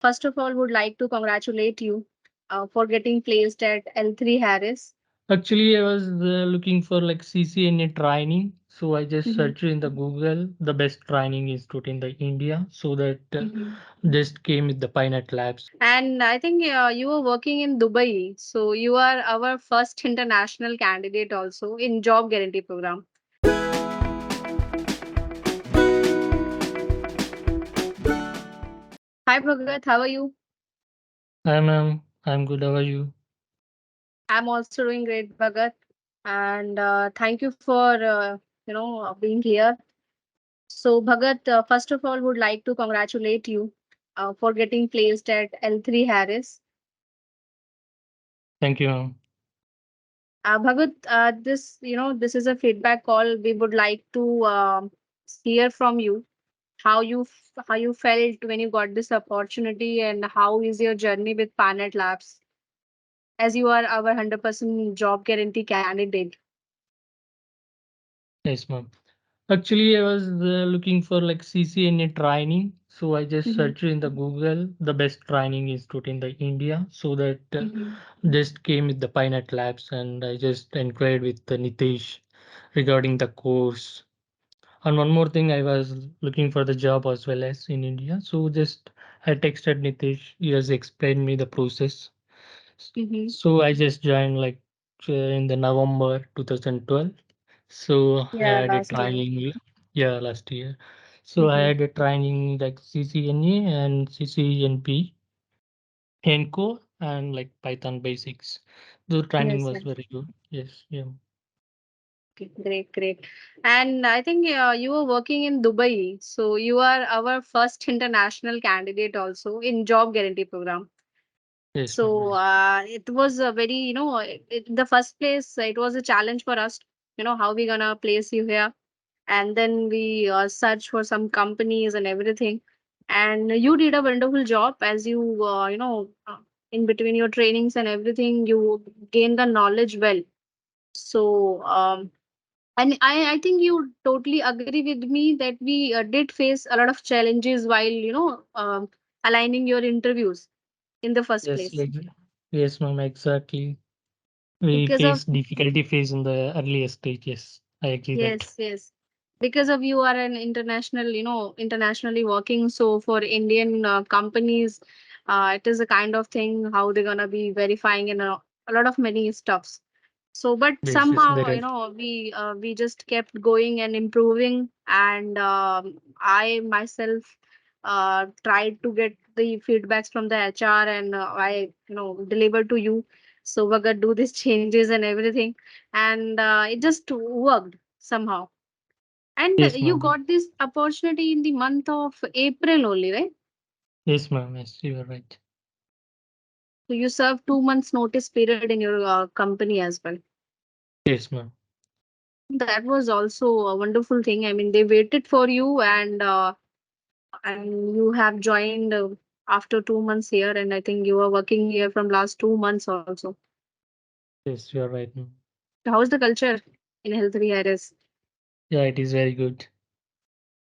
First of all, would like to congratulate you for getting placed at L3 Harris. Actually, I was looking for like CCNA training, so I just Mhm, searched in the Google the best training institute in the India, so that mhm. just came with the PyNet Labs. And I think you were working in Dubai, so you are our first international candidate also in job guarantee program. Hi Bhagath, how are you? I'm good. How are you? I'm also doing great, Bhagath. And thank you for being here. So Bhagath, first of all, would like to congratulate you for getting placed at L3 Harris. Thank you, ma'am. Bhagat, this is a feedback call. We would like to hear from you how you felt when you got this opportunity, and how is your journey with PyNet Labs, as you are our 100% job guarantee candidate. Yes, ma'am. Actually, I was looking for like CCNA training, so I just Mhm, searched in the Google the best training institute in the India, so that mhm. just came with the PyNet Labs, and I just inquired with Nitish regarding the course. And one more thing, I was looking for the job as well as in India, so just I texted Nitish. He has explained me the process. Mhm. So I just joined like in the November 2012. So I Yeah, had a last year. training, yeah, last year. So I Mhm. had a training like CCNA and CCNP ENCOR and like Python basics. The training Yes, was yes. very good. Yes, yeah. Okay, great, great. And I think you were working in Dubai, so you are our first international candidate also in job guarantee program. Yes, ma'am. So Yes. it was a very, in the first place, it was a challenge for us, how we gonna place you here. And then we search for some companies and everything. And you did a wonderful job, as in between your trainings and everything, you gain the knowledge well. So, and I think you totally agree with me that we did face a lot of challenges while, aligning your interviews in the first Yes, place. yes, ma'am, exactly. We Because of face difficulty phase in the earlier stages. I agree that. Yes, yes. Because of you are an international, internationally working. So for Indian companies, it is a kind of thing how they're gonna be verifying and a lot of many stuffs. So, but Yes, yes, somehow, there is. we just kept going and improving. And I myself tried to get the feedbacks from the HR, and I, delivered to you. So we're gonna do these changes and everything, and it just worked somehow. And Yes, you ma'am. got this opportunity in the month of April only, right? Yes, ma'am. Yes, you are right. So you served 2 months notice period in your company as well. Yes, ma'am. That was also a wonderful thing. I mean, they waited for you, and you have joined after 2 months here, and I think you are working here from last 2 months also. Yes, you are right, ma'am. So how's the culture in Health Harris? Yeah, it is very good.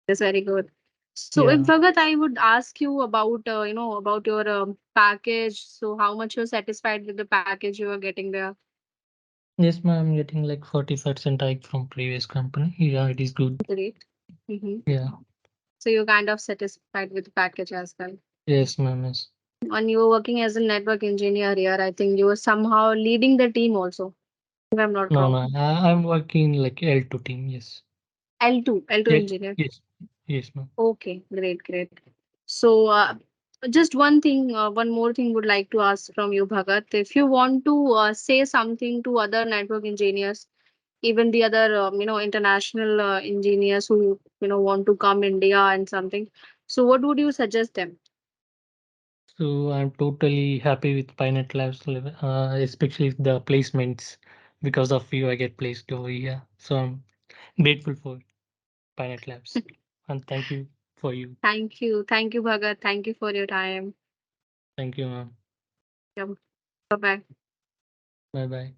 That's very good. So, if Yeah. Bhagat, I would ask you about, about your package. So, how much you're satisfied with the package you are getting there? Yes, ma'am. I'm getting like 40% hike from previous company. Yeah, it is good. Great. Mm-hmm. Yeah. So, you're kind of satisfied with the package as well. Yes, ma'am. Yes. And you were working as a network engineer here. I think you were somehow leading the team also, if I'm not No, wrong. no. I'm working like L2 team. Yes. L2 Yeah. engineer. Yes. Yes, ma'am. Okay, great, great. So, just one more thing would like to ask from you, Bhagat. If you want to say something to other network engineers, even the other, international engineers who, want to come India and something. So, what would you suggest them? So I'm totally happy with PyNet Labs, especially with the placements. Because of you, I get placed over here. So I'm grateful for PyNet Labs. And thank you for you. Thank you, Bhagat. Thank you for your time. Thank you, ma'am. Yeah, bye bye. Bye bye.